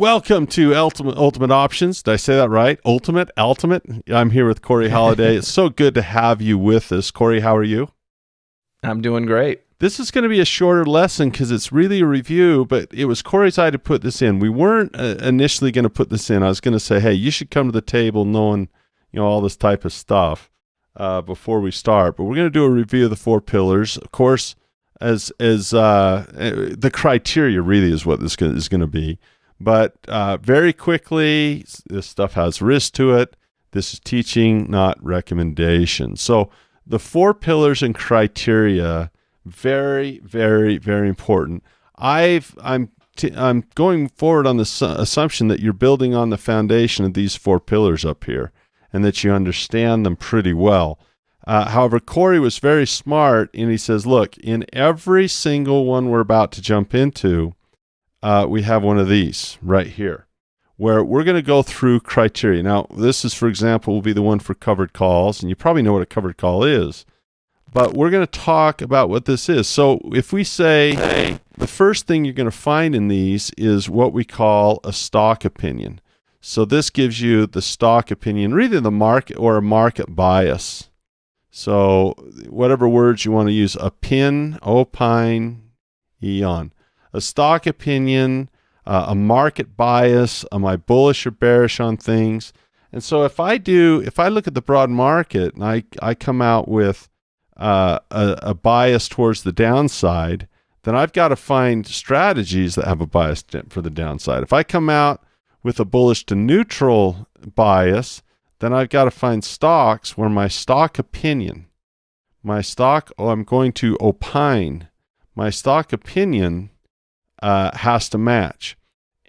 Welcome to Ultimate Options. Did I say that right? Ultimate? I'm here with Corey Holliday. It's so good to have you with us. Corey, how are you? I'm doing great. This is going to be a shorter lesson because it's really a review, but it was Corey's idea to put this in. We weren't initially going to put this in. I was going to say, hey, you should come to the table knowing, all this type of stuff before we start. But we're going to do a review of the 4 pillars. Of course, as the criteria really is what this is going to be. But very quickly, this stuff has risk to it. This is teaching, not recommendation. So the 4 pillars and criteria, very, very, very important. I'm going forward on the assumption that you're building on the foundation of these 4 pillars up here and that you understand them pretty well. However, Corey was very smart, and he says, look, in every single one we're about to jump into, we have one of these right here where we're going to go through criteria. Now, this is, for example, will be the one for covered calls, and you probably know what a covered call is, but we're going to talk about what this is. So if we say the first thing you're going to find in these is what we call a stock opinion. So this gives you the stock opinion, really the market or a market bias. So whatever words you want to use, opine, eon. A stock opinion, a market bias, am I bullish or bearish on things? And so if I look at the broad market and I come out with a bias towards the downside, then I've got to find strategies that have a bias for the downside. If I come out with a bullish to neutral bias, then I've got to find stocks where my stock opinion, I'm going to opine, my stock opinion has to match.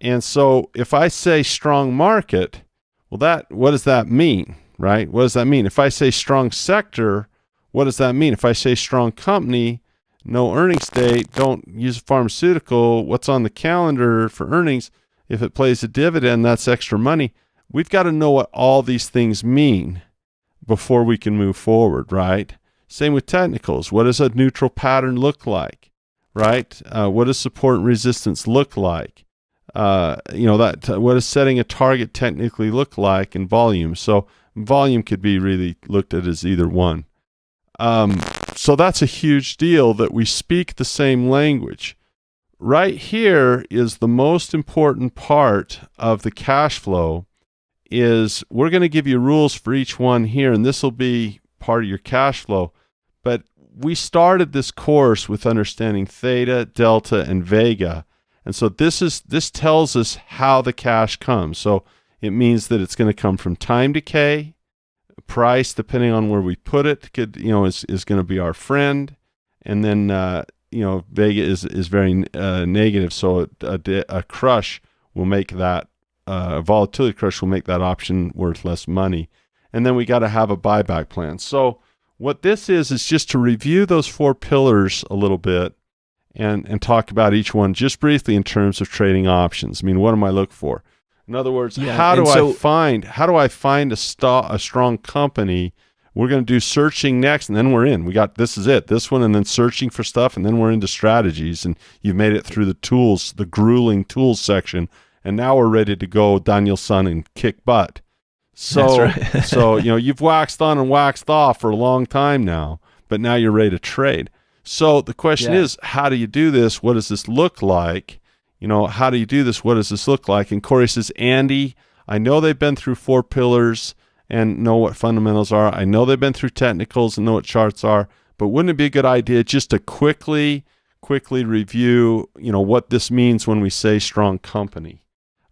And so if I say strong market, well, what does that mean, right? What does that mean? If I say strong sector, what does that mean? If I say strong company, no earnings date, don't use a pharmaceutical, what's on the calendar for earnings? If it plays a dividend, that's extra money. We've got to know what all these things mean before we can move forward, right? Same with technicals. What does a neutral pattern look like? Right? What does support and resistance look like? What does setting a target technically look like in volume? So volume could be really looked at as either one. So that's a huge deal that we speak the same language. Right here is the most important part of the cash flow is we're going to give you rules for each one here, and this will be part of your cash flow. But we started this course with understanding theta, delta, and vega. And so this tells us how the cash comes. So it means that it's going to come from time decay, price, depending on where we put it, is going to be our friend. And then, vega is very negative. So a crush will make that, a volatility crush will make that option worth less money. And then we got to have a buyback plan. So what this is just to review those 4 pillars a little bit and talk about each one just briefly in terms of trading options. I mean, what am I looking for? In other words, how do I find a strong company? We're going to do searching next, and then we're in. This is it, this one, and then searching for stuff, and then we're into strategies, and you've made it through the tools, the grueling tools section, and now we're ready to go Daniel-san and kick butt. So, That's right. so you've waxed on and waxed off for a long time now, but now you're ready to trade. So the question is, how do you do this? What does this look like? How do you do this? What does this look like? And Corey says, Andy, I know they've been through 4 pillars and know what fundamentals are. I know they've been through technicals and know what charts are, but wouldn't it be a good idea just to quickly review, what this means when we say strong company?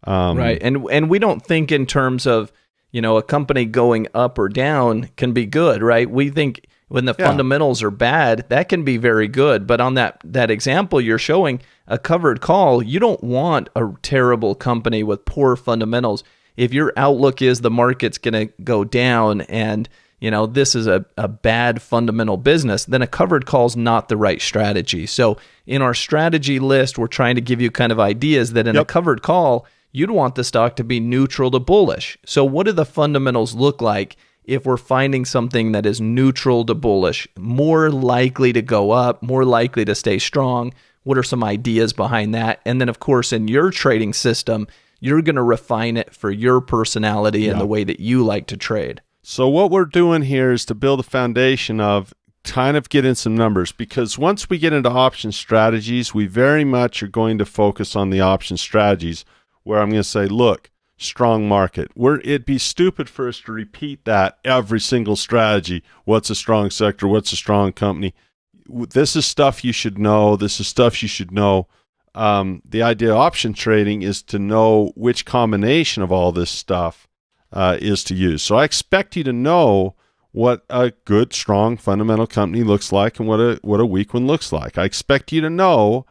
Right. And we don't think in terms of, a company going up or down can be good, right? We think when the fundamentals are bad, that can be very good. But on that example you're showing, a covered call, you don't want a terrible company with poor fundamentals. If your outlook is the market's going to go down and this is a bad fundamental business, then a covered call is not the right strategy. So in our strategy list, we're trying to give you kind of ideas that in a covered call, you'd want the stock to be neutral to bullish. So what do the fundamentals look like if we're finding something that is neutral to bullish, more likely to go up, more likely to stay strong? What are some ideas behind that? And then, of course, in your trading system, you're going to refine it for your personality and the way that you like to trade. So what we're doing here is to build a foundation of kind of get in some numbers, because once we get into option strategies, we very much are going to focus on the option strategies where I'm going to say, look, strong market. It'd be stupid for us to repeat that every single strategy. What's a strong sector? What's a strong company? This is stuff you should know. This is stuff you should know. The idea of option trading is to know which combination of all this stuff is to use. So I expect you to know what a good, strong, fundamental company looks like and what a weak one looks like. I expect you to know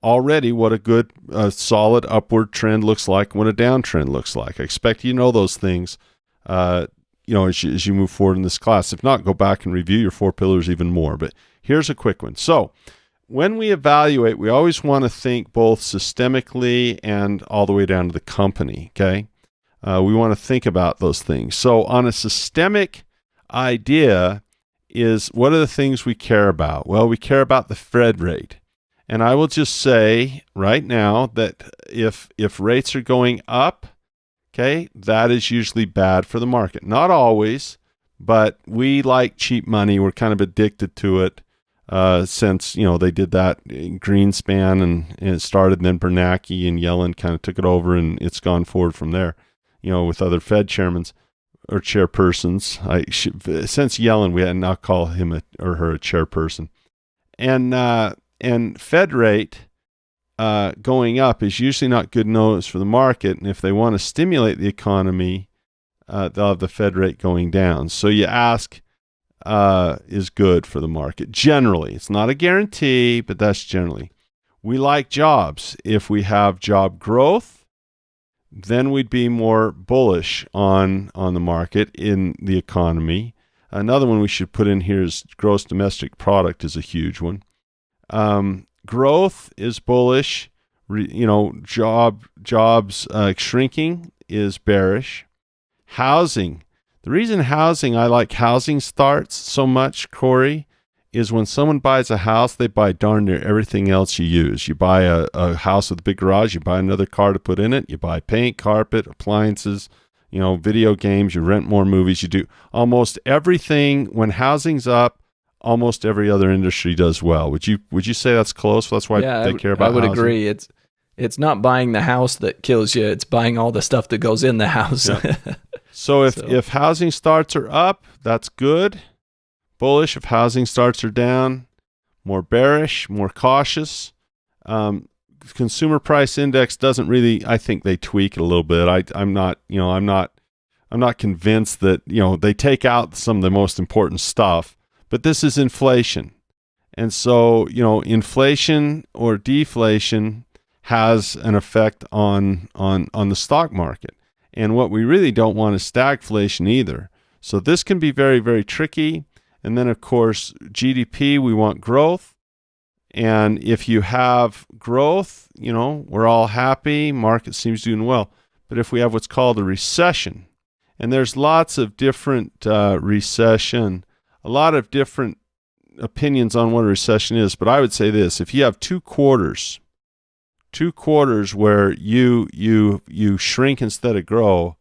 already what a good, solid upward trend looks like and what a downtrend looks like. I expect you to know those things, as you move forward in this class. If not, go back and review your 4 pillars even more. But here's a quick one. So when we evaluate, we always want to think both systemically and all the way down to the company, okay? We want to think about those things. So on a systemic idea is, what are the things we care about? Well, we care about the Fed rate. And I will just say right now that if rates are going up, okay, that is usually bad for the market. Not always, but we like cheap money. We're kind of addicted to it since, they did that in Greenspan and it started, and then Bernanke and Yellen kind of took it over, and it's gone forward from there, with other Fed chairmen or chairpersons. Since Yellen, we had not call him or her a chairperson. And Fed rate going up is usually not good news for the market. And if they want to stimulate the economy, they'll have the Fed rate going down. So you ask, is good for the market. Generally, it's not a guarantee, but that's generally. We like jobs. If we have job growth, then we'd be more bullish on the market in the economy. Another one we should put in here is gross domestic product is a huge one. Growth is bullish. Jobs shrinking is bearish. Housing. The reason I like housing starts so much, Corey, is when someone buys a house, they buy darn near everything else you use. You buy a house with a big garage, you buy another car to put in it, you buy paint, carpet, appliances, video games, you rent more movies, you do almost everything. When housing's up, almost every other industry does well. Would you say that's close? That's why they care about housing? I would agree. It's not buying the house that kills you. It's buying all the stuff that goes in the house. Yeah. So if housing starts are up, that's good. Bullish. If housing starts are down, more bearish, more cautious. Consumer price index doesn't really, I think they tweak it a little bit. I'm not convinced that, they take out some of the most important stuff, but this is inflation. And so, inflation or deflation has an effect on the stock market. And what we really don't want is stagflation either. So this can be very, very tricky. And then, of course, GDP, we want growth. And if you have growth, we're all happy. Market seems doing well. But if we have what's called a recession, and there's lots of different recession, a lot of different opinions on what a recession is. But I would say this: if you have two quarters where you shrink instead of grow,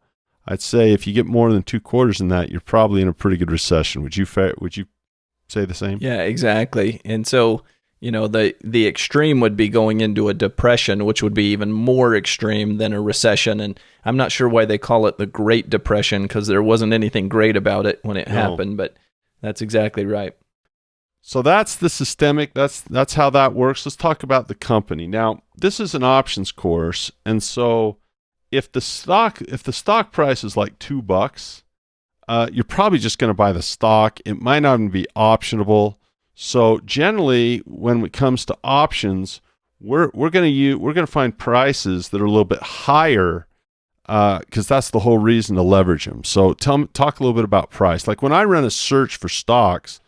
I'd say if you get more than 2 quarters in that, you're probably in a pretty good recession. Would you say the same? Yeah, exactly. And so, the extreme would be going into a depression, which would be even more extreme than a recession. And I'm not sure why they call it the Great Depression, because there wasn't anything great about it when it happened, but that's exactly right. So that's the systemic, that's how that works. Let's talk about the company. Now, this is an options course, and so if the stock price is like $2, you're probably just going to buy the stock. It might not even be optionable. So generally, when it comes to options, we're going to find prices that are a little bit higher, because that's the whole reason to leverage them. So talk a little bit about price. Like when I run a search for stocks,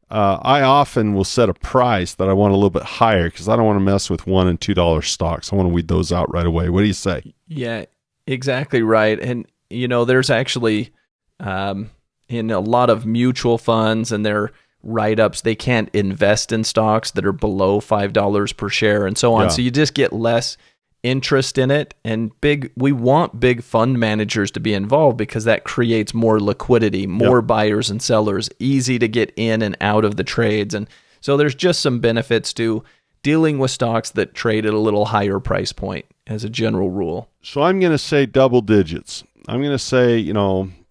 I often will set a price that I want a little bit higher because I don't want to mess with $1 and $2 stocks. I want to weed those out right away. What do you say? Yeah, exactly right. And, there's actually in a lot of mutual funds and their write-ups, they can't invest in stocks that are below $5 per share and so on. Yeah. So you just get less interest in it, and we want big fund managers to be involved because that creates more liquidity, more buyers and sellers, easy to get in and out of the trades. And so there's just some benefits to dealing with stocks that trade at a little higher price point as a general rule. So I'm going to say double digits. I'm going to say,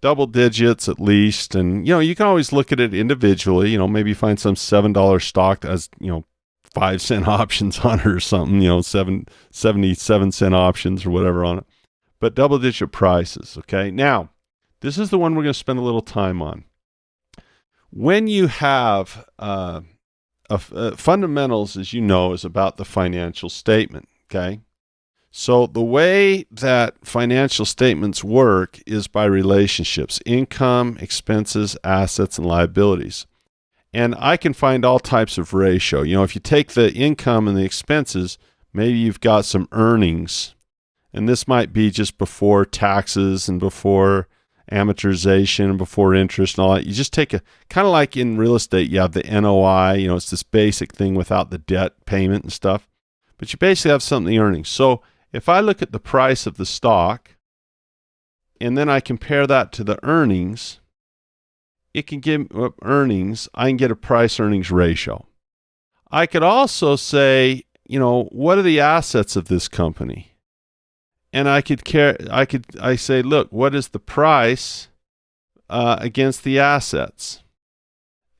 double digits at least. And, you can always look at it individually, maybe find some $7 stock that has, 5-cent options on it or something, 77-cent options or whatever on it. But double-digit prices, okay? Now, this is the one we're going to spend a little time on. When you have fundamentals, as you know, is about the financial statement, okay? So the way that financial statements work is by relationships: income, expenses, assets, and liabilities. And I can find all types of ratio. If you take the income and the expenses, maybe you've got some earnings, and this might be just before taxes and before amortization and before interest and all that. You just take kind of like in real estate, you have the NOI, it's this basic thing without the debt payment and stuff, but you basically have something in the earnings. So if I look at the price of the stock and then I compare that to the earnings, it can give earnings. I can get a price earnings ratio. I could also say, what are the assets of this company? And I say, look, what is the price against the assets?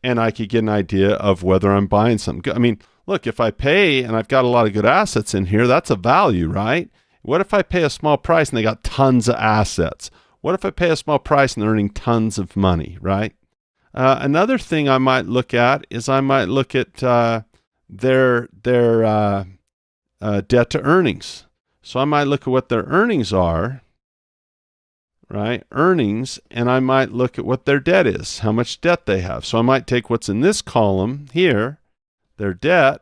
And I could get an idea of whether I'm buying something. I mean, look, if I pay and I've got a lot of good assets in here, that's a value, right? What if I pay a small price and they got tons of assets? What if I pay a small price and they're earning tons of money, right? Another thing I might look at is I might look at their debt to earnings. So I might look at what their earnings are, right? Earnings, and I might look at what their debt is, how much debt they have. So I might take what's in this column here, their debt,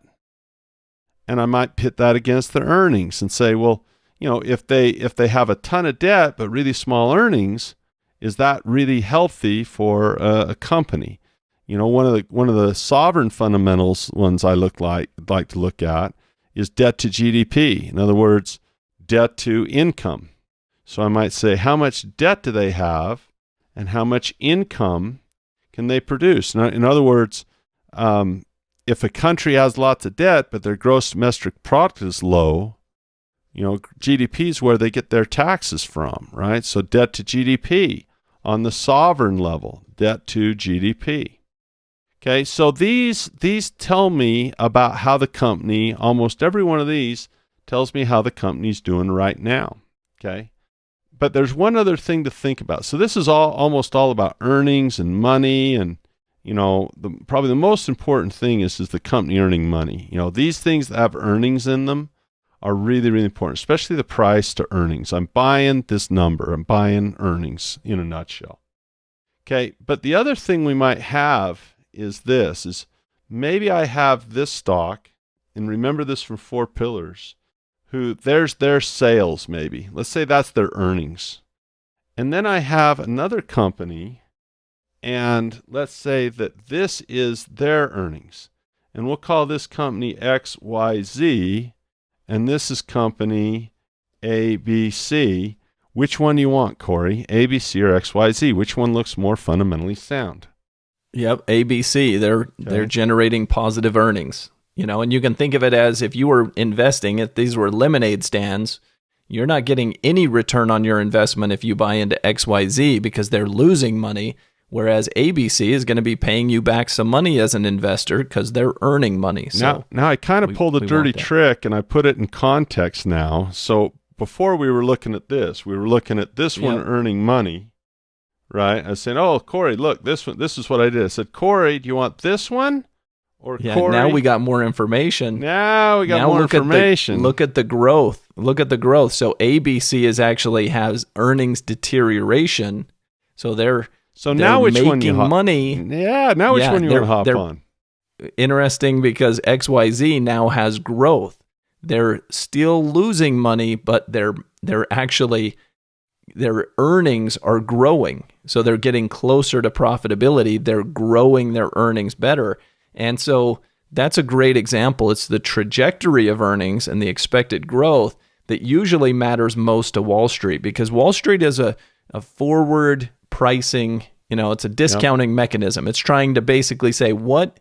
and I might pit that against their earnings and say, well, if they have a ton of debt but really small earnings, is that really healthy for a company? One of the sovereign fundamentals ones I like to look at is debt to GDP. In other words, debt to income. So I might say, how much debt do they have, and how much income can they produce? In other words, if a country has lots of debt but their gross domestic product is low, GDP is where they get their taxes from, right? So debt to GDP. On the sovereign level, debt to GDP. Okay, so these tell me about how the company, almost every one of these tells me how the company's doing right now. Okay, but there's one other thing to think about. So this is almost all about earnings and money, and probably the most important thing is the company earning money. These things that have earnings in them are really, really important, especially the price to earnings. I'm buying this number. I'm buying earnings in a nutshell. Okay, but the other thing we might have is maybe I have this stock, and remember this from Four Pillars, there's their sales maybe. Let's say that's their earnings. And then I have another company, and let's say that this is their earnings. And we'll call this company XYZ, and this is company ABC. Which one do you want, Corey? ABC or XYZ? Which one looks more fundamentally sound? Yep, ABC. They're generating positive earnings. And you can think of it as if you were investing, if these were lemonade stands, you're not getting any return on your investment if you buy into XYZ because they're losing money, whereas ABC is going to be paying you back some money as an investor because they're earning money. So now I kind of pulled a dirty trick and I put it in context now. So before we were looking at this, one earning money, right? I said, oh, Corey, look, this is what I did. I said, Corey, do you want this one? Or Corey? Now we got more information. Now we got more information. Look at the growth. So ABC has earnings deterioration. So they're now which one you money? Yeah, now which one you want to hop on? Interesting because XYZ now has growth. They're still losing money, but their earnings are growing. So they're getting closer to profitability. They're growing their earnings better. And so that's a great example. It's the trajectory of earnings and the expected growth that usually matters most to Wall Street, because Wall Street is a forward pricing, it's a discounting mechanism. It's trying to basically say, what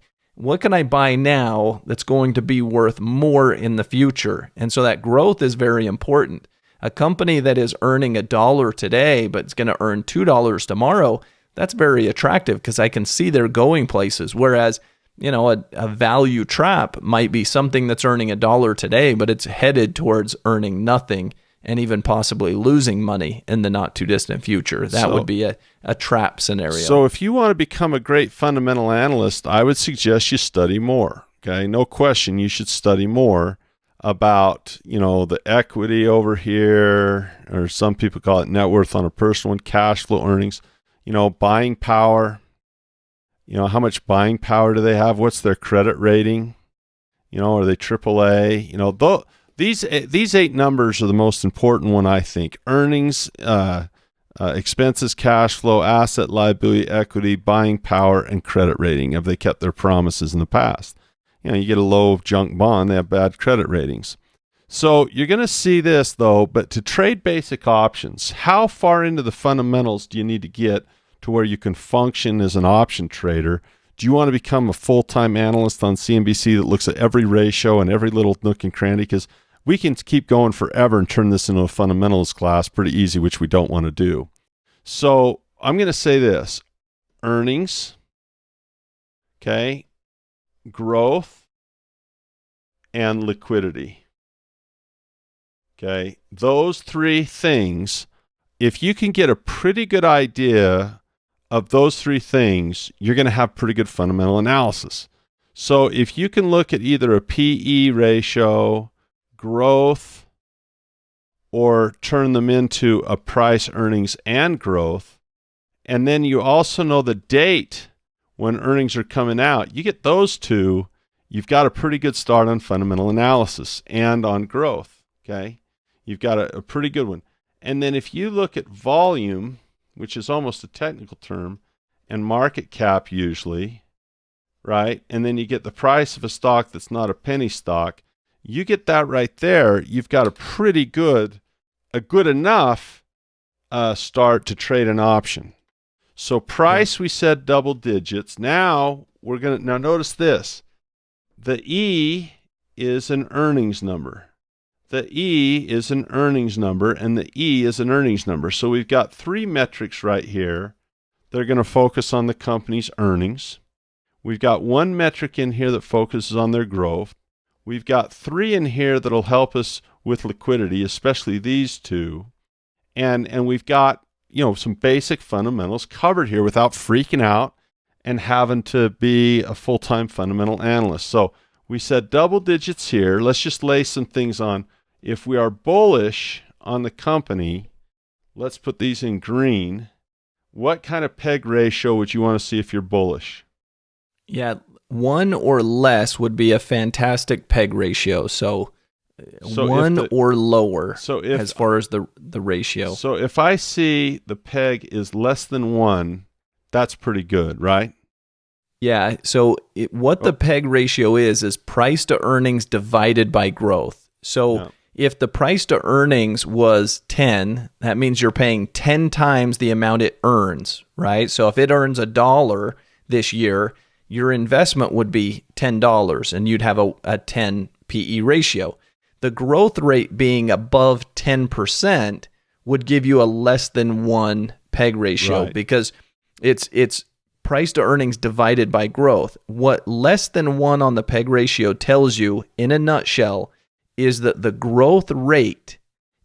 can I buy now that's going to be worth more in the future? And so that growth is very important. A company that is earning $1 today, but it's going to earn $2 tomorrow, that's very attractive because I can see they're going places. Whereas, a value trap might be something that's earning $1 today, but it's headed towards earning nothing and even possibly losing money in the not too distant future. That would be a trap scenario. So if you want to become a great fundamental analyst, I would suggest you study more. Okay, no question, you should study more about, the equity over here, or some people call it net worth on a personal one, cash flow, earnings, buying power. How much buying power do they have? What's their credit rating? Are they AAA? These 8 numbers are the most important one, I think. Earnings, expenses, cash flow, asset, liability, equity, buying power, and credit rating. Have they kept their promises in the past? You get a low junk bond, they have bad credit ratings. So you're going to see this, though, but to trade basic options, how far into the fundamentals do you need to get to where you can function as an option trader? Do you want to become a full-time analyst on CNBC that looks at every ratio and every little nook and cranny? Because we can keep going forever and turn this into a fundamentals class pretty easy, which we don't want to do. So I'm going to say this: earnings, okay, growth, and liquidity. Okay, those 3 things, if you can get a pretty good idea of those 3 things, you're going to have pretty good fundamental analysis. So if you can look at either a PE ratio, growth, or turn them into a price, earnings, and growth, and then you also know the date when earnings are coming out, you get those 2, you've got a pretty good start on fundamental analysis and on growth. Okay, you've got a pretty good one. And then if you look at volume, which is almost a technical term, and market cap usually, right? And then you get the price of a stock that's not a penny stock. You get that right there, you've got a pretty good, a good enough start to trade an option. So price, we said double digits. Now notice this. The E is an earnings number. The E is an earnings number, and the E is an earnings number. So we've got 3 metrics right here. They're going to focus on the company's earnings. We've got 1 metric in here that focuses on their growth. We've got 3 in here that'll help us with liquidity, especially these 2. And we've got, some basic fundamentals covered here without freaking out and having to be a full-time fundamental analyst. So we said double digits here. Let's just lay some things on. If we are bullish on the company, let's put these in green. What kind of PEG ratio would you want to see if you're bullish? Yeah, 1 or less would be a fantastic PEG ratio. So 1 or lower as far as the ratio. So if I see the PEG is less than 1, that's pretty good, right? Yeah, so what the PEG ratio is price to earnings divided by growth. So if the price to earnings was 10, that means you're paying 10 times the amount it earns, right? So if it earns $1 this year, your investment would be $10 and you'd have a 10 PE ratio. The growth rate being above 10% would give you a less than 1 PEG ratio, because it's price to earnings divided by growth. What less than 1 on the PEG ratio tells you, in a nutshell, is that the growth rate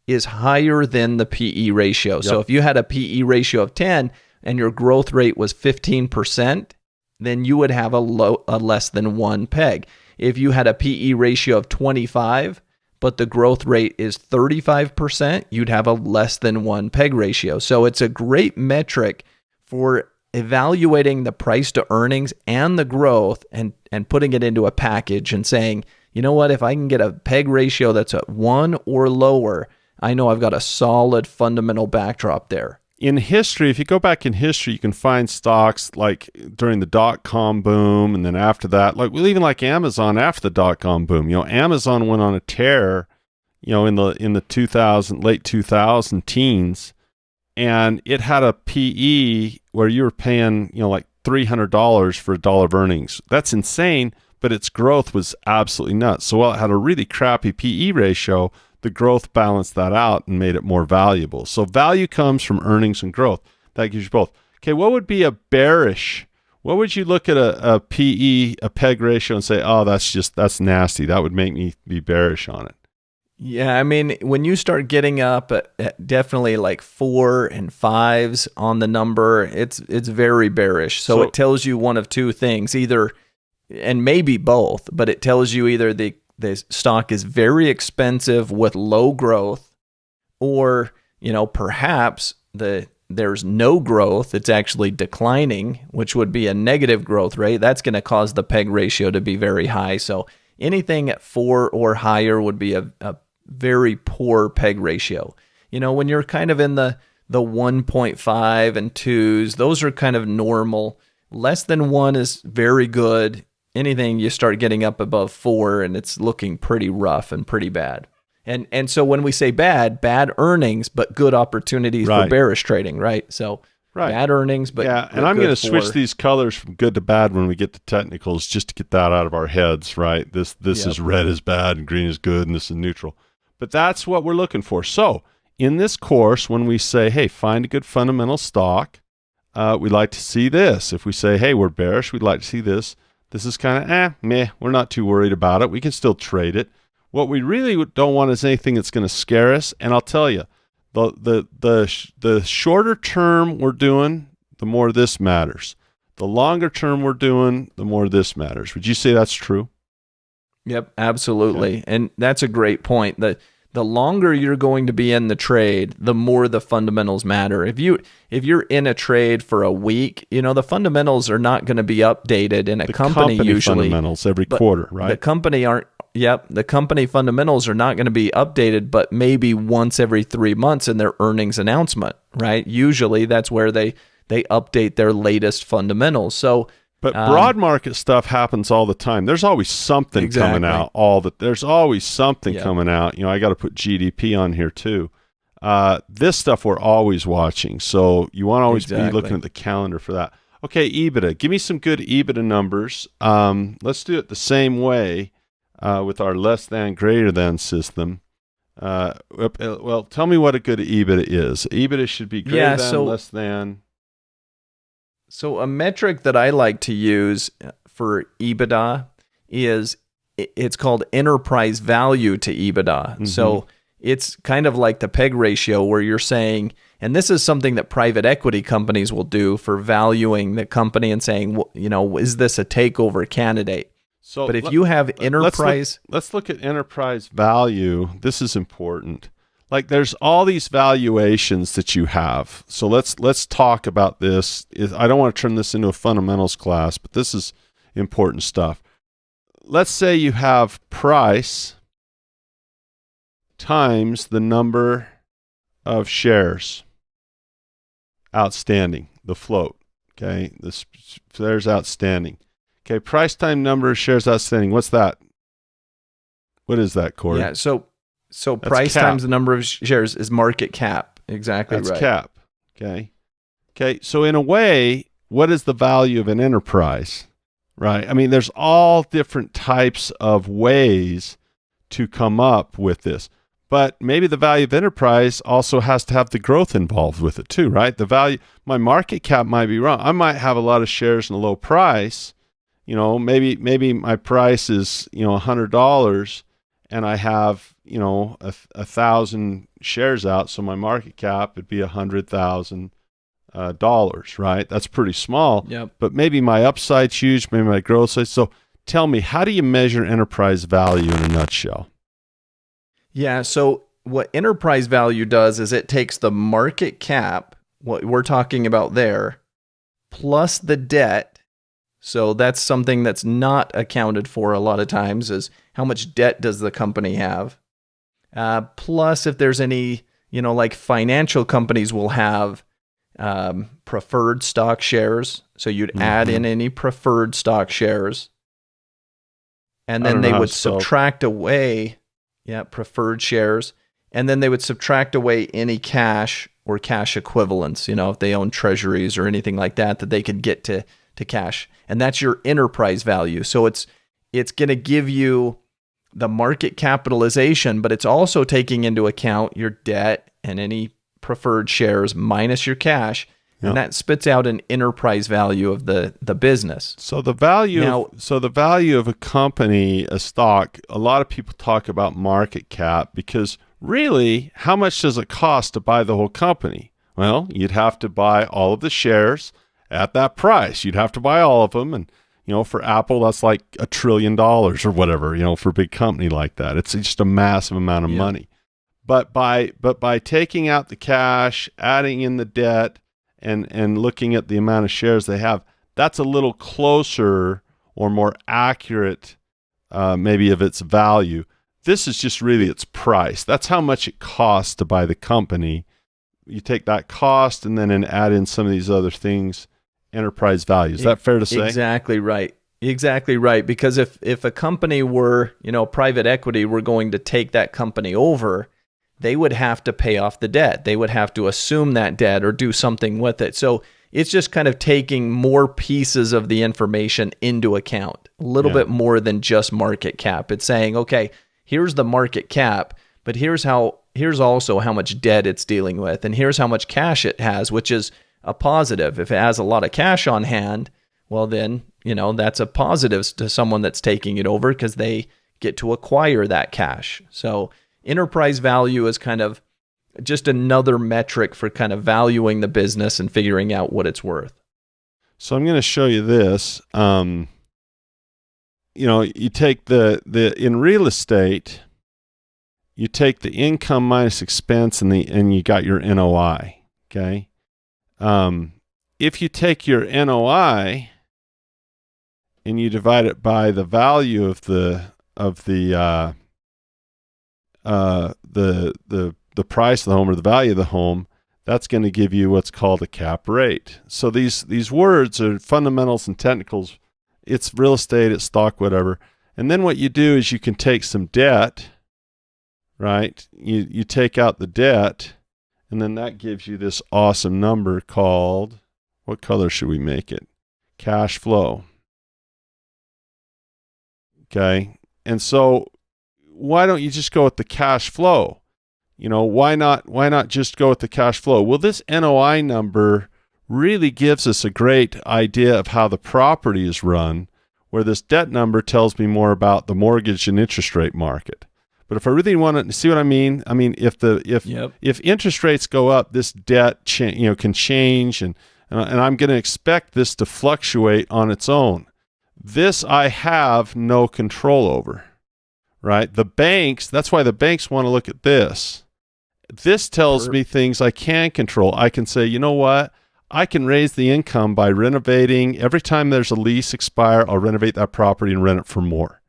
is higher than the PE ratio. Yep. So if you had a PE ratio of 10 and your growth rate was 15%, then you would have a less than 1 PEG. If you had a PE ratio of 25, but the growth rate is 35%, you'd have a less than 1 PEG ratio. So it's a great metric for evaluating the price to earnings and the growth and putting it into a package and saying, you know what, if I can get a PEG ratio that's at 1 or lower, I know I've got a solid fundamental backdrop there. In history, if you go back in history, you can find stocks like during the dot-com boom, and then after that, even like Amazon after the dot-com boom. Amazon went on a tear, in the 2000 late 2000 teens, and it had a PE where you were paying like $300 for $1 of earnings. That's insane, but its growth was absolutely nuts. So while it had a really crappy PE ratio, the growth balanced that out and made it more valuable. So value comes from earnings and growth. That gives you both. Okay, what would be a bearish? What would you look at a PE, a PEG ratio, and say, oh, that's nasty. That would make me be bearish on it. Yeah, I mean, when you start getting up at definitely like 4 and 5s on the number, it's very bearish. So it tells you one of two things, either, and maybe both, but it tells you either the stock is very expensive with low growth, or perhaps there's no growth, it's actually declining, which would be a negative growth rate. That's going to cause the PEG ratio to be very high. So anything at 4 or higher would be a very poor PEG ratio. When you're kind of in the 1.5 and 2s, those are kind of normal. Less than 1 is very good. Anything you start getting up above 4 and it's looking pretty rough and pretty bad. And so when we say bad earnings, but good opportunities for bearish trading, right? So bad earnings, but and I'm going to switch these colors from good to bad when we get to technicals, just to get that out of our heads, right? This is red is bad and green is good and this is neutral. But that's what we're looking for. So in this course, when we say, hey, find a good fundamental stock, we'd like to see this. If we say, hey, we're bearish, we'd like to see this. This is kind of, meh, we're not too worried about it. We can still trade it. What we really don't want is anything that's going to scare us. And I'll tell you, the shorter term we're doing, the more this matters. The longer term we're doing, the more this matters. Would you say that's true? Yep, absolutely. Okay. And that's a great point. The longer you're going to be in the trade, the more the fundamentals matter. If you're in a trade for a week, the fundamentals are not going to be updated in a company usually. Fundamentals every quarter, right? The company fundamentals are not going to be updated, but maybe once every 3 months in their earnings announcement, right? Usually that's where they update their latest fundamentals. So, but broad market stuff happens all the time. There's always something coming out. There's always something coming out. I got to put GDP on here too. This stuff we're always watching. So you want to always be looking at the calendar for that. Okay, EBITDA. Give me some good EBITDA numbers. Let's do it the same way with our less than, greater than system. Well, tell me what a good EBITDA is. EBITDA should be greater than, less than. So a metric that I like to use for EBITDA is it's called enterprise value to EBITDA. Mm-hmm. So it's kind of like the PEG ratio where you're saying, and this is something that private equity companies will do for valuing the company and saying, is this a takeover candidate? So, but if you have enterprise, let's look at enterprise value. This is important. Like there's all these valuations that you have. So let's talk about this. I don't want to turn this into a fundamentals class, but this is important stuff. Let's say you have price times the number of shares outstanding, the float. Okay, there's outstanding. Okay, price time number of shares outstanding. What's that? What is that, Corey? Yeah, so price times the number of shares is market cap. Exactly right. That's cap. Okay, so in a way, what is the value of an enterprise? Right? I mean, there's all different types of ways to come up with this. But maybe the value of enterprise also has to have the growth involved with it too, right? The value, my market cap might be wrong. I might have a lot of shares and a low price. Maybe my price is, $100 and I have, 1,000 shares out. So my market cap would be $100,000, right? That's pretty small. Yep. But maybe my upside's huge, maybe my growth size. So tell me, how do you measure enterprise value in a nutshell? Yeah, so what enterprise value does is it takes the market cap, what we're talking about there, plus the debt. So that's something that's not accounted for a lot of times, is how much debt does the company have. Plus if there's any, like financial companies will have preferred stock shares. So you'd add in any preferred stock shares. And then they would subtract away Yeah, preferred shares. And then they would subtract away any cash or cash equivalents, if they own treasuries or anything like that they could get to cash. And that's your enterprise value. So it's going to give you the market capitalization, but it's also taking into account your debt and any preferred shares minus your cash. Yep. And that spits out an enterprise value of the business. So the value of a company, a stock, a lot of people talk about market cap because really, how much does it cost to buy the whole company? Well, you'd have to buy all of the shares at that price. You'd have to buy all of them. And, for Apple, that's like $1 trillion or whatever, for a big company like that. It's just a massive amount of money. But by taking out the cash, adding in the debt, and looking at the amount of shares they have, that's a little closer or more accurate maybe of its value. This is just really its price. That's how much it costs to buy the company. You take that cost and then add in some of these other things, enterprise value. Is that fair to say? Exactly right. Exactly right. Because if a company were, private equity were going to take that company over, they would have to pay off the debt. They would have to assume that debt or do something with it. So it's just kind of taking more pieces of the information into account, a little bit more than just market cap. It's saying, okay, here's the market cap, but here's also how much debt it's dealing with, and here's how much cash it has, which is a positive. If it has a lot of cash on hand, well then, that's a positive to someone that's taking it over because they get to acquire that cash. So enterprise value is kind of just another metric for kind of valuing the business and figuring out what it's worth. So I'm going to show you this. You take in real estate, you take the income minus expense and you got your NOI. Okay. If you take your NOI and you divide it by the value of the price of the home or the value of the home, that's going to give you what's called a cap rate. So these words are fundamentals and technicals. It's real estate, it's stock, whatever. And then what you do is you can take some debt, right? You take out the debt, and then that gives you this awesome number called, what color should we make it? Cash flow. Okay. And so why don't you just go with the cash flow? Why not just go with the cash flow? Well, this NOI number really gives us a great idea of how the property is run, where this debt number tells me more about the mortgage and interest rate market. But if I really want to see what I mean, if interest rates go up, this debt can change, and I'm going to expect this to fluctuate on its own. This I have no control over, right? The banks, that's why the banks want to look at this. This tells me things I can control. I can say, you know what? I can raise the income by renovating. Every time there's a lease expire, I'll renovate that property and rent it for more.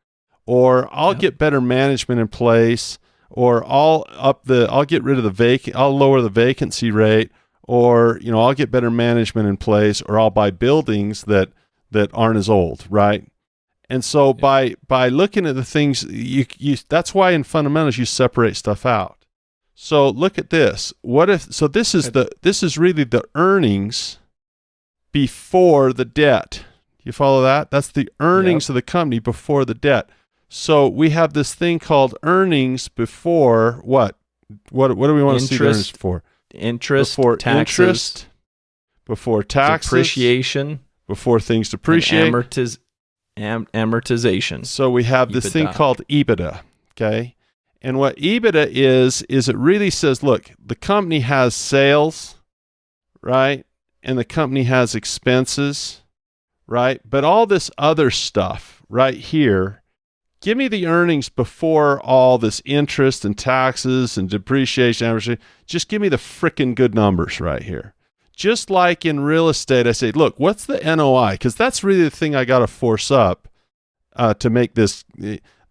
Or I'll get better management in place, or I'll get rid of I'll lower the vacancy rate, or I'll get better management in place, or I'll buy buildings that aren't as old, right? And so by looking at the things, you that's why in fundamentals you separate stuff out. So look at this. This is really the earnings before the debt. You follow that? That's the earnings of the company before the debt. So we have this thing called earnings before what? What do we want to see the earnings for? Interest, before taxes, interest, before taxes, depreciation, before things depreciate, amortization. So we have this thing called EBITDA, okay? And what EBITDA is it really says, look, the company has sales, right? And the company has expenses, right? But all this other stuff right here, give me the earnings before all this interest and taxes and depreciation, amortization. Just give me the frickin' good numbers right here. Just like in real estate, I say, look, what's the NOI? Because that's really the thing I got to force up to make this.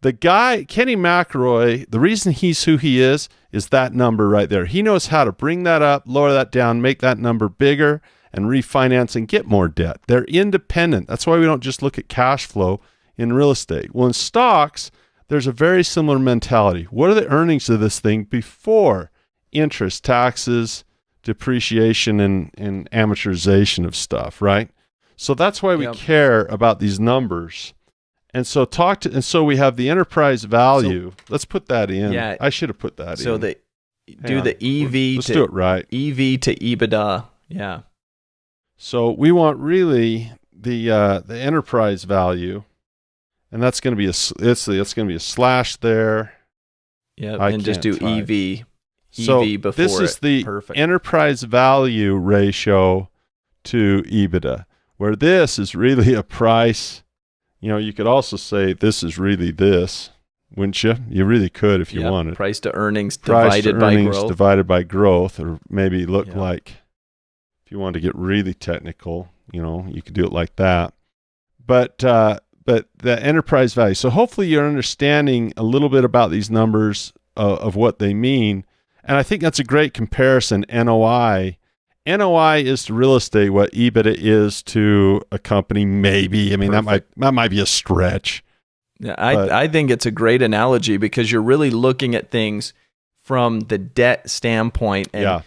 The guy, Kenny McElroy, the reason he's who he is that number right there. He knows how to bring that up, lower that down, make that number bigger, and refinance and get more debt. They're independent. That's why we don't just look at cash flow in real estate. Well, in stocks, there's a very similar mentality. What are the earnings of this thing before interest, taxes, depreciation, and amortization of stuff, right? So that's why we care about these numbers. And so so we have the enterprise value. So, let's put that in. Yeah, I should have put that in. So the EV let's do it right. EV to EBITDA. Yeah. So we want really the enterprise value, and that's going to be it's going to be a slash there. Yeah, and just do type. EV before this is the Perfect. Enterprise value ratio to EBITDA, where this is really a price. You could also say this is really this, wouldn't you? You really could if you wanted. Price to earnings divided by growth, or maybe look like, if you want to get really technical, you could do it like that. But the enterprise value. So hopefully you're understanding a little bit about these numbers of what they mean. And I think that's a great comparison. NOI is to real estate what EBITDA is to a company. Maybe. I mean, that might be a stretch. Yeah, I think it's a great analogy because you're really looking at things from the debt standpoint. And,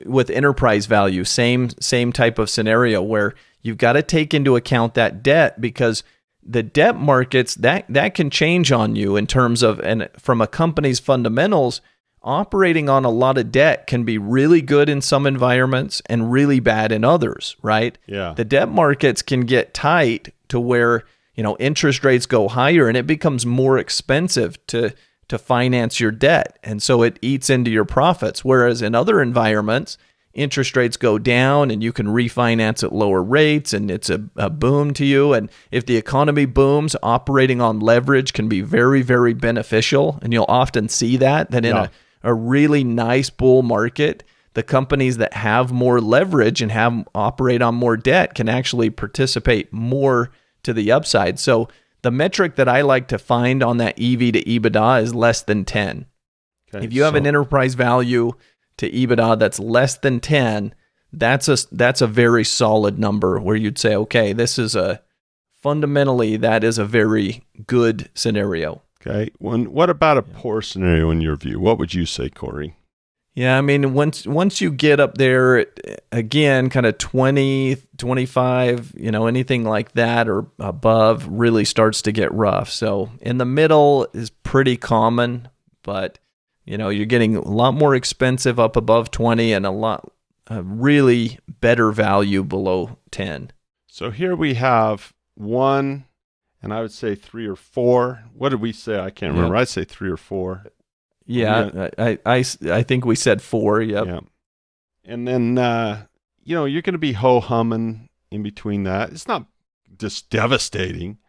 with enterprise value, same type of scenario where you've got to take into account that debt, because the debt markets, that can change on you in terms of, and from a company's fundamentals, operating on a lot of debt can be really good in some environments and really bad in others, right? Yeah. The debt markets can get tight to where, interest rates go higher and it becomes more expensive to finance your debt. And so it eats into your profits. Whereas in other environments, interest rates go down and you can refinance at lower rates and it's a boom to you. And if the economy booms, operating on leverage can be very, very beneficial. And you'll often see that in a really nice bull market, the companies that have more leverage and operate on more debt can actually participate more to the upside. So the metric that I like to find on that EV to EBITDA is less than 10. Okay, if you have an enterprise value to EBITDA that's less than 10, that's a very solid number where you'd say, okay, fundamentally that is a very good scenario. Okay. What about a poor scenario in your view? What would you say, Corey? Yeah, I mean, once you get up there, again, kind of 20, 25, anything like that or above really starts to get rough. So in the middle is pretty common, but, you're getting a lot more expensive up above 20 and a really better value below 10. So here we have 1, and I would say 3 or 4. What did we say? I can't remember. I'd say 3 or 4. Yeah, I think we said 4. Yep. Yeah. And then, you're going to be ho-humming in between that. It's not just devastating.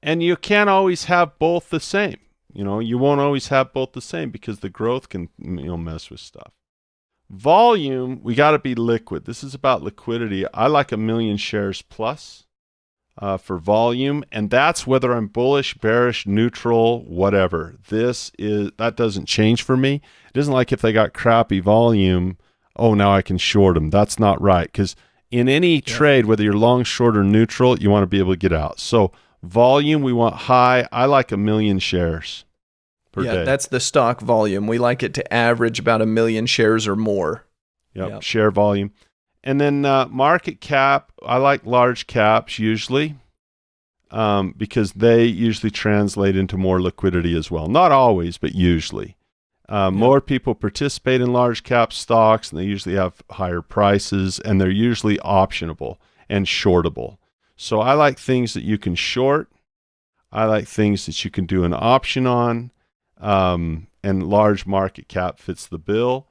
And you can't always have both the same. You won't always have both the same because the growth can, mess with stuff. Volume, we got to be liquid. This is about liquidity. I like 1 million shares plus for volume, and that's whether I'm bullish, bearish, neutral, whatever. That doesn't change for me. It isn't like if they got crappy volume, now I can short them. That's not right, because in any trade, whether you're long, short, or neutral, you want to be able to get out. So volume, we want high. I like 1 million shares per day. That's the stock volume. We like it to average about 1 million shares or more. Yep. Share volume. And then market cap, I like large caps usually because they usually translate into more liquidity as well. Not always, but usually. More people participate in large cap stocks, and they usually have higher prices, and they're usually optionable and shortable. So I like things that you can short. I like things that you can do an option on, and large market cap fits the bill.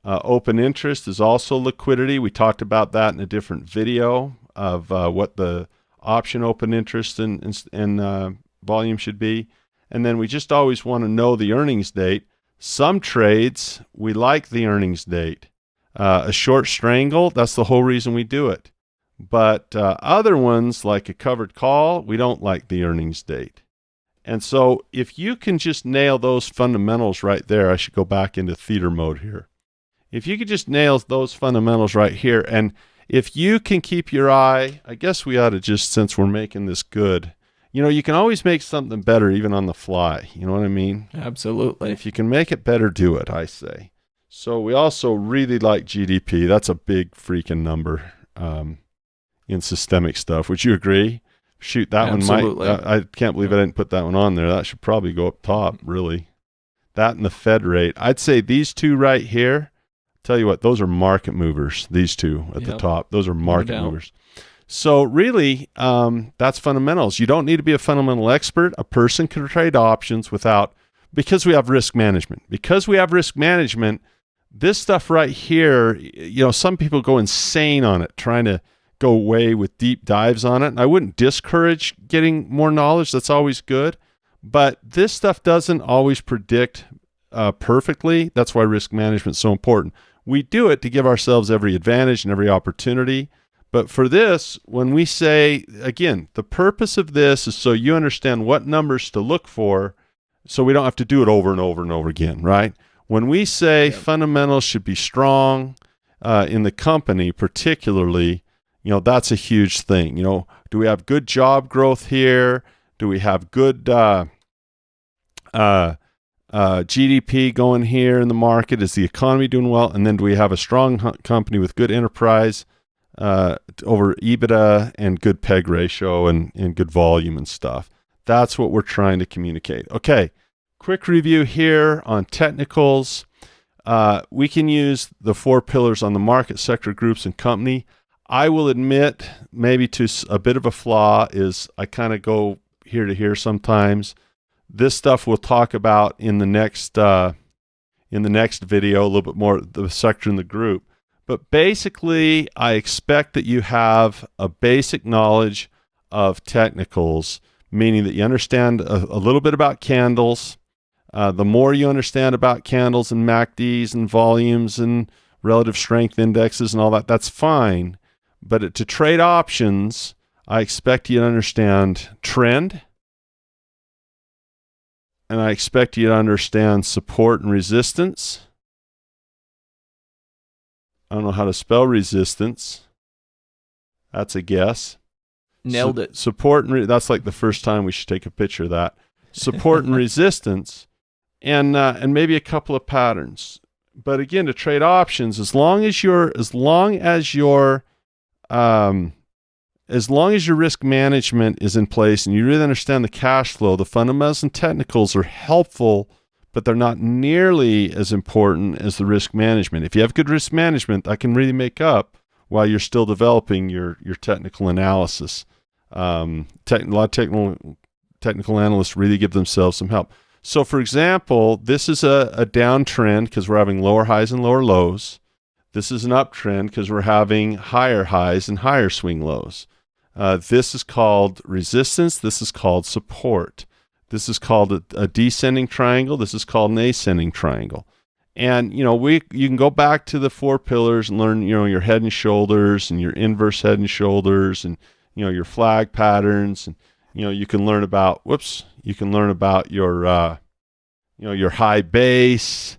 Open interest is also liquidity. We talked about that in a different video of what the option open interest and volume should be. And then we just always want to know the earnings date. Some trades, we like the earnings date. A short strangle, that's the whole reason we do it. But other ones, like a covered call, we don't like the earnings date. And so if you can just nail those fundamentals right there, I should go back into theater mode here. If you could just nail those fundamentals right here, and if you can keep your eye, I guess we ought to just, since we're making this good, You can always make something better even on the fly. You know what I mean? Absolutely. And if you can make it better, do it, I say. So we also really like GDP. That's a big freaking number in systemic stuff. Would you agree? Shoot, that Absolutely. one might. I can't believe I didn't put that one on there. That should probably go up top, really. That and the Fed rate. I'd say these two right here, tell you what, those are market movers. These two at the top, those are market movers. So really, that's fundamentals. You don't need to be a fundamental expert. A person can trade options because we have risk management. Because we have risk management, this stuff right here, some people go insane on it, trying to go away with deep dives on it. And I wouldn't discourage getting more knowledge. That's always good. But this stuff doesn't always predict perfectly. That's why risk management is so important. We do it to give ourselves every advantage and every opportunity. But for this, when we say, again, the purpose of this is so you understand what numbers to look for so we don't have to do it over and over and over again, right? When we say fundamentals should be strong in the company particularly, that's a huge thing. Do we have good job growth here? Do we have good GDP going here in the market? Is the economy doing well? And then do we have a strong company with good enterprise over EBITDA and good PEG ratio and good volume and stuff? That's what we're trying to communicate. Okay, quick review here on technicals. We can use the 4 pillars on the market, sector, groups, and company. I will admit maybe to a bit of a flaw is I kind of go here to here sometimes. This stuff we'll talk about in the next video, a little bit more the sector and the group. But basically, I expect that you have a basic knowledge of technicals, meaning that you understand a little bit about candles. The more you understand about candles and MACDs and volumes and relative strength indexes and all that, that's fine. But to trade options, I expect you to understand trend, and I expect you to understand support and resistance. I don't know how to spell resistance. That's a guess. Nailed it. Support and that's like the first time we should take a picture of that. Support and resistance, and maybe a couple of patterns. But again, to trade options, as long as your risk management is in place and you really understand the cash flow, the fundamentals and technicals are helpful, but they're not nearly as important as the risk management. If you have good risk management, that can really make up while you're still developing your technical analysis. A lot of technical analysts really give themselves some help. So, for example, this is a downtrend because we're having lower highs and lower lows. This is an uptrend because we're having higher highs and higher swing lows. This is called resistance. This is called support. This is called a descending triangle. This is called an ascending triangle. And, you can go back to the 4 pillars and learn, your head and shoulders and your inverse head and shoulders and, your flag patterns. And, you can learn about, your, your high base,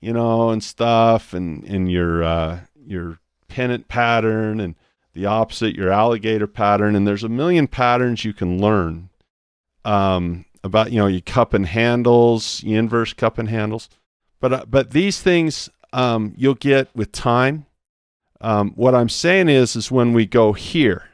and stuff and your pennant pattern and the opposite, your alligator pattern. And there's a million patterns you can learn about, your cup and handles, your inverse cup and handles. But these things you'll get with time. What I'm saying is when we go here,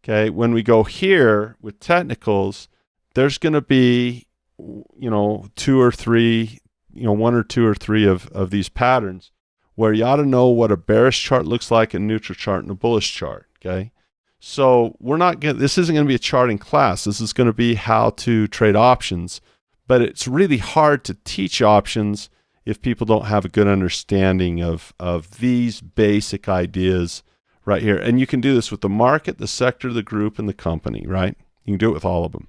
okay, when we go here with technicals, there's going to be, 2 or 3, 1 or 2 or 3 of these patterns where you ought to know what a bearish chart looks like, a neutral chart, and a bullish chart, okay? So this isn't going to be a charting class. This is going to be how to trade options. But it's really hard to teach options if people don't have a good understanding of these basic ideas right here. And you can do this with the market, the sector, the group, and the company, right? You can do it with all of them.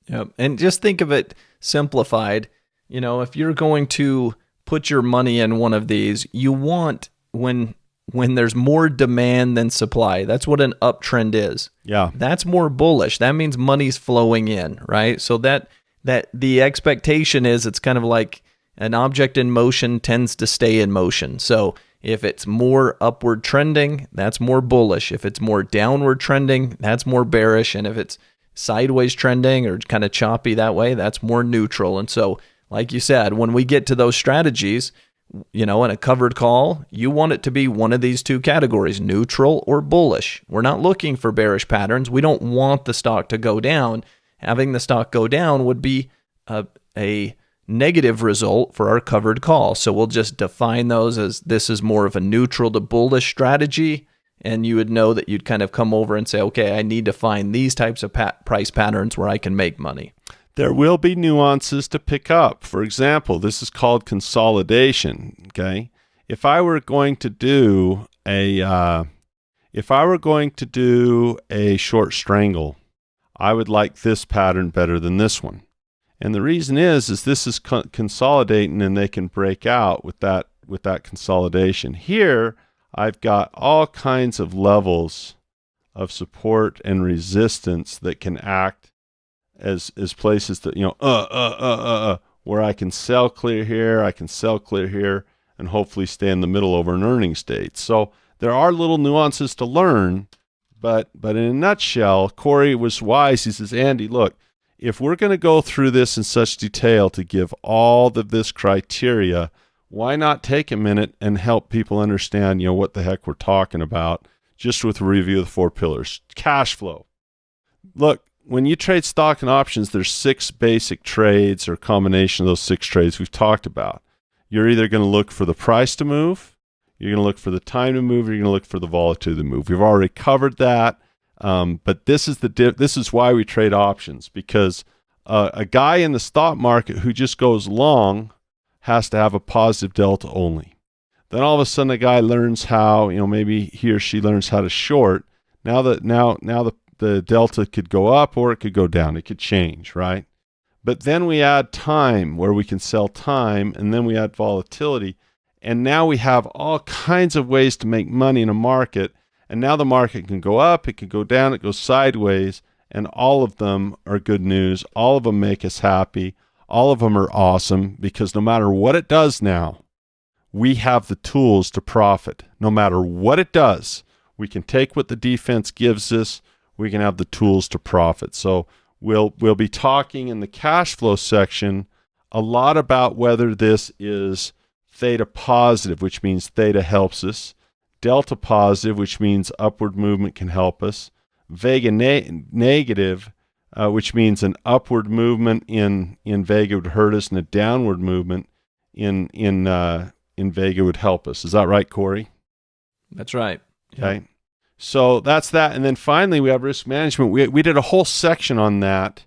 Yep. And just think of it simplified. If you're going to put your money in one of these, you want when there's more demand than supply. That's what an uptrend is. Yeah. That's more bullish. That means money's flowing in, right? So that the expectation is it's kind of like an object in motion tends to stay in motion. So if it's more upward trending, that's more bullish. If it's more downward trending, that's more bearish. And if it's sideways trending or kind of choppy that way, that's more neutral. And so, like you said, when we get to those strategies, in a covered call, you want it to be one of these two categories, neutral or bullish. We're not looking for bearish patterns. We don't want the stock to go down. Having the stock go down would be a negative result for our covered call. So we'll just define those as this is more of a neutral to bullish strategy. And you would know that you'd kind of come over and say, okay, I need to find these types of price patterns where I can make money. There will be nuances to pick up. For example, this is called consolidation. Okay, if I were going to do a short strangle, I would like this pattern better than this one. And the reason is this is consolidating, and they can break out with that consolidation. Here, I've got all kinds of levels of support and resistance that can act as places that, where I can sell clear here, I can sell clear here, and hopefully stay in the middle over an earnings date. So there are little nuances to learn, but in a nutshell, Corey was wise. He says, Andy, look, if we're going to go through this in such detail to give all of this criteria, why not take a minute and help people understand, what the heck we're talking about, just with a review of the 4 pillars. Cash flow. Look, when you trade stock and options, there's 6 basic trades or combination of those 6 trades we've talked about. You're either going to look for the price to move, you're going to look for the time to move, or you're going to look for the volatility to move. We've already covered that. But this is why we trade options, because a guy in the stock market who just goes long has to have a positive delta only. Then all of a sudden a guy learns how, maybe he or she learns how to short. Now the delta could go up or it could go down. It could change, right? But then we add time, where we can sell time, and then we add volatility. And now we have all kinds of ways to make money in a market. And now the market can go up, it can go down, it goes sideways, and all of them are good news. All of them make us happy. All of them are awesome, because no matter what it does now, we have the tools to profit. No matter what it does, we can take what the defense gives us. We can have the tools to profit. So we'll be talking in the cash flow section a lot about whether this is theta positive, which means theta helps us, delta positive, which means upward movement can help us, vega negative, which means an upward movement in vega would hurt us, and a downward movement in vega would help us. Is that right, Corey? That's right. Okay. Yeah. So that's that. And then finally, we have risk management. We did a whole section on that.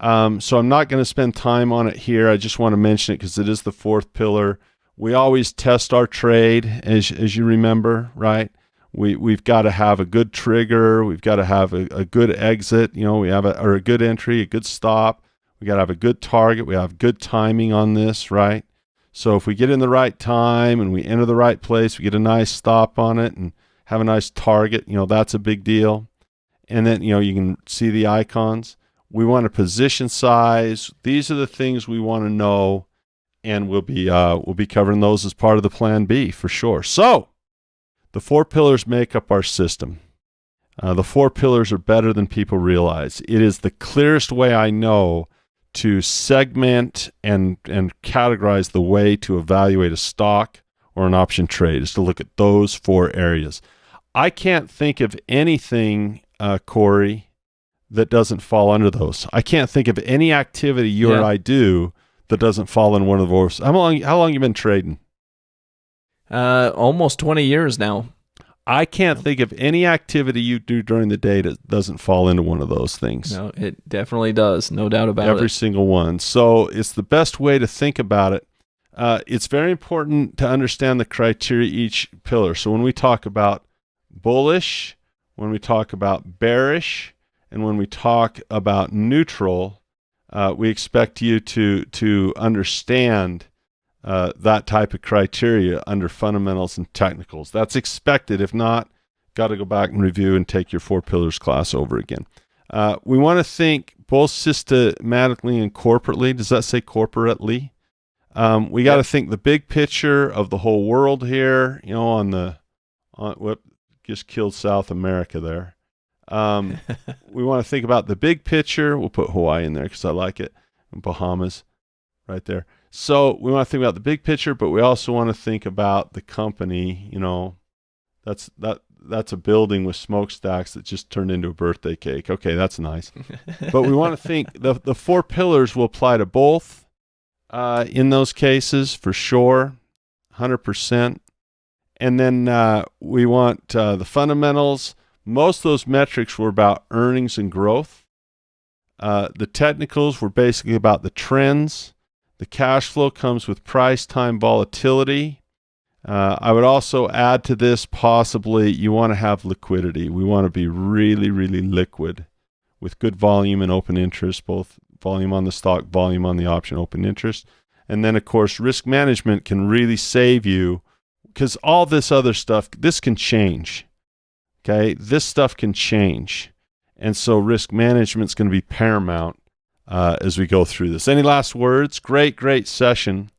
So I'm not going to spend time on it here. I just want to mention it because it is the 4th pillar. We always test our trade, as you remember, right? We've got to have a good trigger. We've got to have a good exit. We have a good entry, a good stop. We got to have a good target. We have good timing on this, right? So if we get in the right time and we enter the right place, we get a nice stop on it and have a nice target, that's a big deal. And then, you can see the icons. We want a position size. These are the things we want to know, and we'll be covering those as part of the plan B for sure. So the 4 pillars make up our system. The 4 pillars are better than people realize. It is the clearest way I know to segment and categorize the way to evaluate a stock or an option trade, is to look at those 4 areas. I can't think of anything, Corey, that doesn't fall under those. I can't think of any activity you or I do that doesn't fall in one of those. How long you been trading? Almost 20 years now. I can't think of any activity you do during the day that doesn't fall into one of those things. No, it definitely does. No doubt about it. Every single one. So it's the best way to think about it. It's very important to understand the criteria each pillar. So when we talk about bullish, when we talk about bearish, and when we talk about neutral, we expect you to understand that type of criteria under fundamentals and technicals. That's expected. If not, got to go back and review and take your 4 pillars class over again. We want to think both systematically and corporately. Does that say corporately? We got to think the big picture of the whole world here. Just killed South America there. We want to think about the big picture. We'll put Hawaii in there because I like it. And Bahamas right there. So we want to think about the big picture, but we also want to think about the company. That's a building with smokestacks that just turned into a birthday cake. Okay, that's nice. But we want to think the 4 pillars will apply to both in those cases for sure, 100%. And then we want the fundamentals. Most of those metrics were about earnings and growth. The technicals were basically about the trends. The cash flow comes with price time volatility. I would also add to this, possibly, you want to have liquidity. We want to be really, really liquid with good volume and open interest, both volume on the stock, volume on the option, open interest. And then, of course, risk management can really save you, because all this other stuff, this can change. Okay, this stuff can change. And so risk management is going to be paramount as we go through this. Any last words? Great session.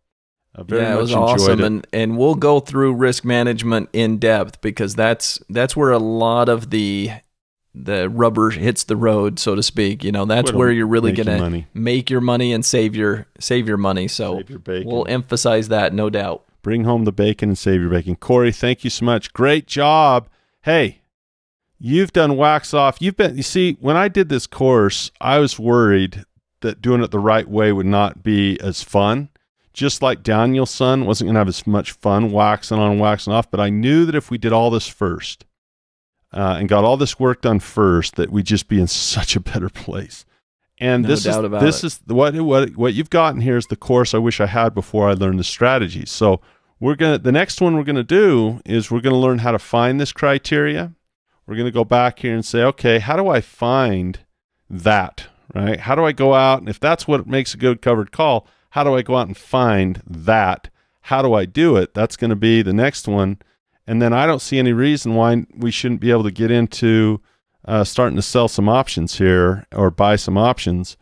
Very much it was enjoyed awesome. it. And we'll go through risk management in depth, because that's where a lot of the rubber hits the road, so to speak. That's where you're really going to make your money and save your money. So we'll emphasize that, no doubt. Bring home the bacon and save your bacon. Corey, thank you so much. Great job. Hey, you've done wax off. You see, when I did this course, I was worried that doing it the right way would not be as fun. Just like Daniel's son wasn't going to have as much fun waxing on and waxing off. But I knew that if we did all this first and got all this work done first, that we'd just be in such a better place. And this is what you've gotten here is the course I wish I had before I learned the strategies. So the next one we're going to do is we're going to learn how to find this criteria. We're going to go back here and say, okay, how do I find that, right? How do I go out? And if that's what makes a good covered call, how do I go out and find that? How do I do it? That's going to be the next one. And then I don't see any reason why we shouldn't be able to get into starting to sell some options here or buy some options.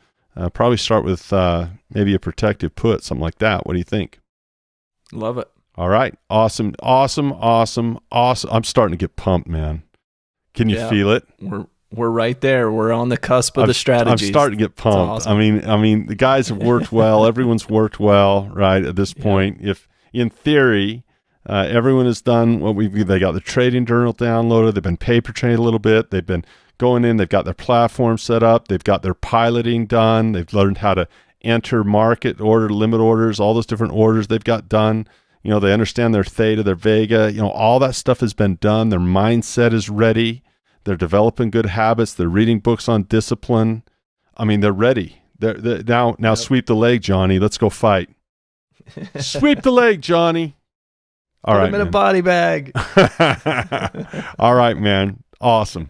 Probably start with maybe a protective put, something like that. What do you think? Love it. All right. Awesome. I'm starting to get pumped, man. Can you feel it? We're right there. We're on the cusp of the strategies. I'm starting to get pumped. Awesome. I mean, the guys have worked well. Everyone's worked well, right? At this point, if in theory, everyone has done what they got the trading journal downloaded. They've been paper trained a little bit. They've been going in. They've got their platform set up. They've got their piloting done. They've learned how to enter market order, limit orders, all those different orders they've got done. They understand their theta, their vega. All that stuff has been done. Their mindset is ready. They're developing good habits. They're reading books on discipline. I mean, they're ready. They're now sweep the leg, Johnny. Let's go fight. Sweep the leg, Johnny. All right, put him in a body bag. All right, man. Awesome.